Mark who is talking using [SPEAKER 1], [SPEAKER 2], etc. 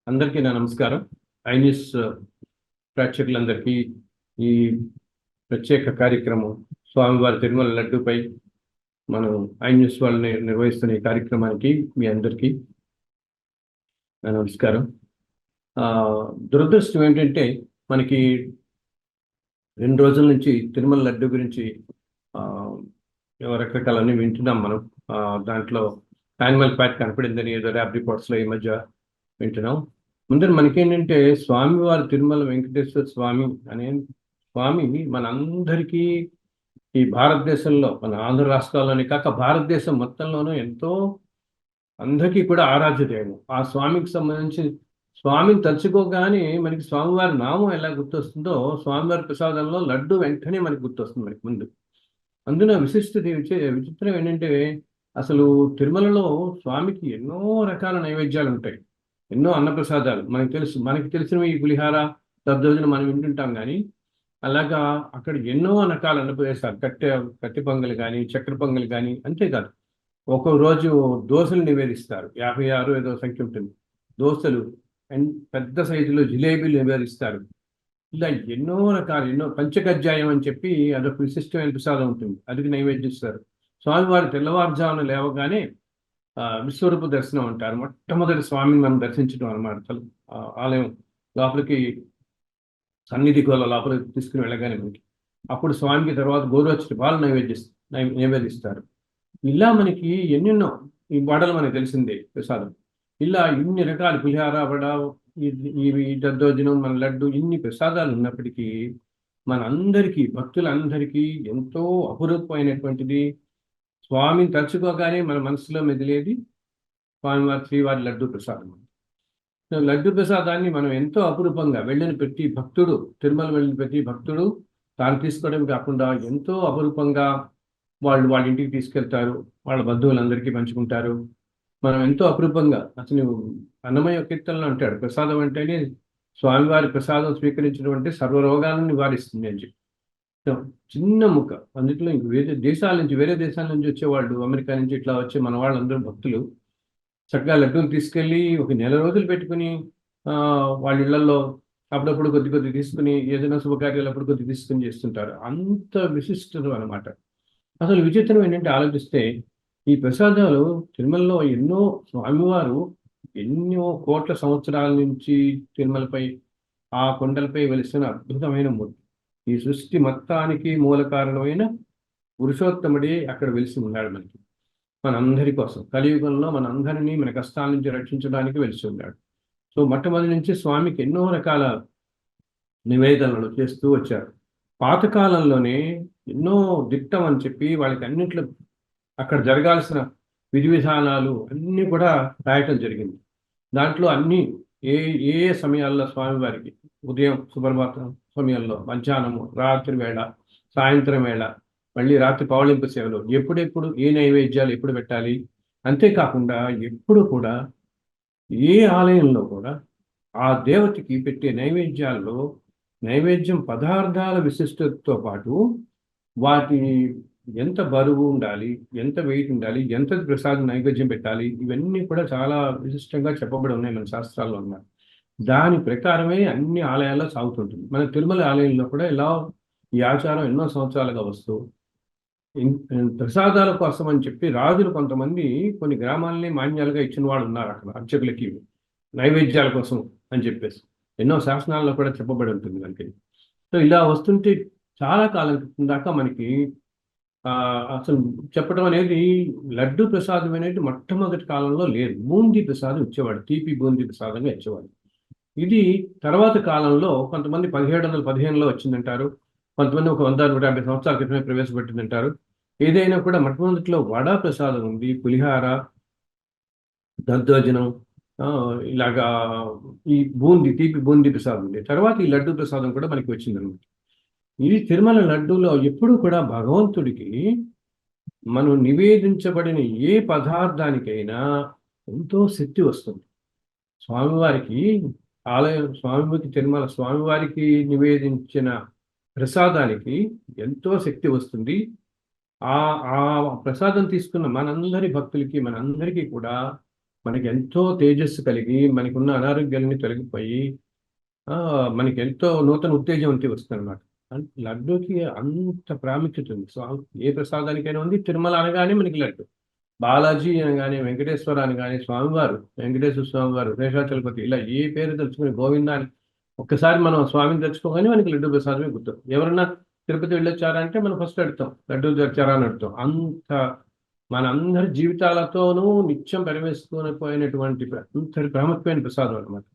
[SPEAKER 1] అందరికీ నా నమస్కారం. ఐ న్యూస్ ప్రేక్షకులందరికీ ఈ ప్రత్యేక కార్యక్రమం స్వామివారి తిరుమల లడ్డూపై మనం ఐ న్యూస్ వాళ్ళని నిర్వహిస్తున్న ఈ కార్యక్రమానికి మీ అందరికీ నా నమస్కారం. దురదృష్టం ఏంటంటే మనకి 2 రోజుల నుంచి తిరుమల లడ్డు గురించి రకరకాలన్నీ వింటున్నాం మనం. దాంట్లో యానిమల్ ఫ్యాట్ కనపడిందని ఏదో ల్యాబ్ రిపోర్ట్స్లో ఈ మధ్య వింటున్నాం. ముందర మనకేంటంటే స్వామివారి తిరుమల వెంకటేశ్వర స్వామి అనే స్వామి మనందరికీ ఈ భారతదేశంలో మన ఆంధ్ర రాష్ట్రాల్లోనే కాక భారతదేశం మొత్తంలోనూ ఎంతో అందరికీ కూడా ఆరాధ్య దైవం. ఆ స్వామికి సంబంధించి స్వామిని తలుచుకోగానే మనకి స్వామివారి నామం ఎలా గుర్తొస్తుందో స్వామివారి ప్రసాదంలో లడ్డు వెంటనే మనకి గుర్తొస్తుంది మనకి ముందు. అందులో విచిత్రం ఏంటంటే అసలు తిరుమలలో స్వామికి ఎన్నో రకాల నైవేద్యాలు ఉంటాయి, ఎన్నో అన్నప్రసాదాలు. మనకి తెలిసినవి ఈ పులిహార దద్దోజనం మనం వింటుంటాం, కానీ అలాగా అక్కడ ఎన్నో రకాల అన్నప్రదేశాలు, కట్టె పొంగలు కానీ చక్కెర పొంగలు కానీ. అంతేకాదు ఒక రోజు దోశలు నివేదిస్తారు, 56 ఏదో సంఖ్య ఉంటుంది దోశలు, అండ్ పెద్ద సైజులో జిలేబీలు నివేదిస్తారు. ఇలా ఎన్నో రకాలు, ఎన్నో పంచకజ్జాయం అని చెప్పి అదొక విశిష్టమైన ప్రసాదం ఉంటుంది, అది నైవేద్యిస్తారు. స్వామివారి తెల్లవారుజామున లేవగానే విశ్వరూప దర్శనం అంటారు. మొట్టమొదటి స్వామిని మనం దర్శించడం అనమాట. ఆలయం లోపలికి సన్నిధి గోల లోపలికి తీసుకుని వెళ్ళగానే మనకి అప్పుడు స్వామికి తర్వాత గోరువెచ్చటి పాలు నివేదిస్తారు. ఇలా మనకి ఎన్నెన్నో ఈ వడలు మనకి తెలిసిందే ప్రసాదం. ఇలా ఇన్ని రకాల పులిహార, వడ, ఇవి దద్దోజనం, మన లడ్డు, ఇన్ని ప్రసాదాలు ఉన్నప్పటికీ మనందరికీ భక్తులందరికీ ఎంతో అపురూపమైనటువంటిది స్వామిని తలుచుకోగానే మన మనసులో మెదిలేది శ్రీవారి లడ్డు ప్రసాదం. లడ్డు ప్రసాదాన్ని మనం ఎంతో అపురూపంగా వెళ్ళిన ప్రతి భక్తుడు, తిరుమల వెళ్ళిన ప్రతి భక్తుడు తాను తీసుకోవడం కాకుండా ఎంతో అపురూపంగా వాళ్ళ ఇంటికి తీసుకెళ్తారు, వాళ్ళ బంధువులందరికీ పంచుకుంటారు. మనం ఎంతో అపురూపంగా, అసలు అన్నమయ్య కీర్తనలో అంటాడు, ప్రసాదం అంటేనే స్వామివారి ప్రసాదం స్వీకరించినటువంటి సర్వరోగాలను నివారిస్తుంది అని చెప్పి. చిన్న ముక్క, అందులో ఇంక వేరే దేశాల నుంచి వచ్చేవాళ్ళు, అమెరికా నుంచి ఇట్లా వచ్చే మన వాళ్ళందరూ భక్తులు చక్కగా లడ్డూలు తీసుకెళ్ళి ఒక నెల రోజులు పెట్టుకుని వాళ్ళ ఇళ్లలో అప్పుడప్పుడు కొద్ది తీసుకుని, ఏదైనా శుభకార్యాలు అప్పుడు కొద్ది తీసుకుని చేస్తుంటారు. అంత విశిష్టత అనమాట. అసలు విచిత్రం ఏంటంటే ఆలోచిస్తే ఈ ప్రసాదాలు తిరుమలలో ఎన్నో స్వామివారు ఎన్నో కోట్ల సంవత్సరాల నుంచి తిరుమలపై, ఆ కొండలపై వెలిసిన అద్భుతమైన మూర్తి. ఈ సృష్టి మొత్తానికి మూల కారణమైన పురుషోత్తముడే అక్కడ వెలిసి ఉన్నాడు మనకి, మనందరి కోసం. కలియుగంలో మనందరినీ మన కష్టాల నుంచి రక్షించడానికి వెలిసి ఉన్నాడు. సో మొట్టమొదటి నుంచి స్వామికి ఎన్నో రకాల నివేదనలు చేస్తూ వచ్చారు. పాతకాలంలోనే ఎన్నో దిట్టం అని చెప్పి వాళ్ళకి అన్నింటిలో అక్కడ జరగాల్సిన విధి విధానాలు అన్నీ కూడా రాయటం జరిగింది. దాంట్లో అన్నీ ఏ ఏ సమయాల్లో స్వామివారికి, ఉదయం సుప్రభాతం సమయంలో, మధ్యాహ్నము, రాత్రి వేళ, సాయంత్రం వేళ, మళ్ళీ రాత్రి పౌళింపు సేవలు, ఎప్పుడెప్పుడు ఏ నైవేద్యాలు ఎప్పుడు పెట్టాలి. అంతేకాకుండా ఎప్పుడు కూడా ఏ ఆలయంలో కూడా ఆ దేవతకి పెట్టే నైవేద్యాల్లో నైవేద్యం పదార్థాల విశిష్టతతో పాటు వాటి ఎంత బరువు ఉండాలి, ఎంత వెయిట్ ఉండాలి, ఎంత ప్రసాదం నైవేద్యం పెట్టాలి, ఇవన్నీ కూడా చాలా విశిష్టంగా చెప్పబడి ఉన్నాయి మన శాస్త్రాల్లో ఉన్నాయి. దాని ప్రకారమే అన్ని ఆలయాల్లో సాగుతుంటుంది. మన తిరుమల ఆలయంలో కూడా ఇలా ఈ ఆచారం ఎన్నో సంవత్సరాలుగా వస్తూ, ప్రసాదాల కోసం అని చెప్పి రాజులు కొంతమంది కొన్ని గ్రామాలని మాన్యాలుగా ఇచ్చిన వాళ్ళు ఉన్నారు అక్కడ అర్చకులకి, నైవేద్యాల కోసం అని చెప్పేసి ఎన్నో శాసనాల్లో కూడా చెప్పబడి ఉంటుంది మనకి. సో ఇలా వస్తుంటే చాలా కాలం దాకా మనకి అసలు చెప్పడం అనేది, లడ్డు ప్రసాదం అనేది మొట్టమొదటి కాలంలో లేదు. బూందీ ప్రసాదం ఇచ్చేవాడు, తీపి బూందీ ప్రసాదంగా ఇచ్చేవాడు. ఇది తర్వాత కాలంలో కొంతమంది 1715లో వచ్చిందంటారు, కొంతమంది ఒక 100-150 సంవత్సరాల క్రితమే ప్రవేశపెట్టిందంటారు. ఏదైనా కూడా మొట్టమొదటిలో వడా ప్రసాదం ఉంది, పులిహార, దద్దోజనం, ఇలాగా ఈ తీపి బూందీ ప్రసాదం ఉంది. తర్వాత ఈ లడ్డు ప్రసాదం కూడా మనకి వచ్చిందనమాట. ఇది తిరుమల లడ్డూలో ఎప్పుడూ కూడా భగవంతుడికి మనం నివేదించబడిన ఏ పదార్థానికైనా ఎంతో శక్తి వస్తుంది. స్వామివారికి తిరుమల స్వామివారికి నివేదించిన ప్రసాదానికి ఎంతో శక్తి వస్తుంది. ఆ ప్రసాదం తీసుకున్న మనందరి భక్తులకి, మనందరికీ కూడా మనకి ఎంతో తేజస్సు కలిగి మనకున్న అనారోగ్యాలన్నీ తొలగిపోయి మనకి ఎంతో నూతన ఉత్తేజవంతి వస్తుంది అనమాట. లడ్డూకి అంత ప్రాముఖ్యత ఉంది. ఏ ప్రసాదానికైనా ఉంది. తిరుమల అనగానే మనకి లడ్డు, బాలాజీ అనగానే, వెంకటేశ్వర అనగానే స్వామివారు, వెంకటేశ్వర స్వామివారు, శేషాచలపతి, ఇలా ఏ పేరు తలుచుకుని గోవింద అని ఒక్కసారి మనం స్వామిని తెచ్చుకోగానే మనకి లడ్డు ప్రసాదమే గుర్తు. ఎవరన్నా తిరుపతి వెళ్ళొచ్చారంటే మనం ఫస్ట్ అడుగుతాం, లడ్డు తెచ్చారా అని అడుగుతాం. అంత మనందరి జీవితాలతోనూ నిత్యం పరివేసుకొని పోయినటువంటి అంతటి ప్రాముఖ్యమైన ప్రసాదం అనమాట.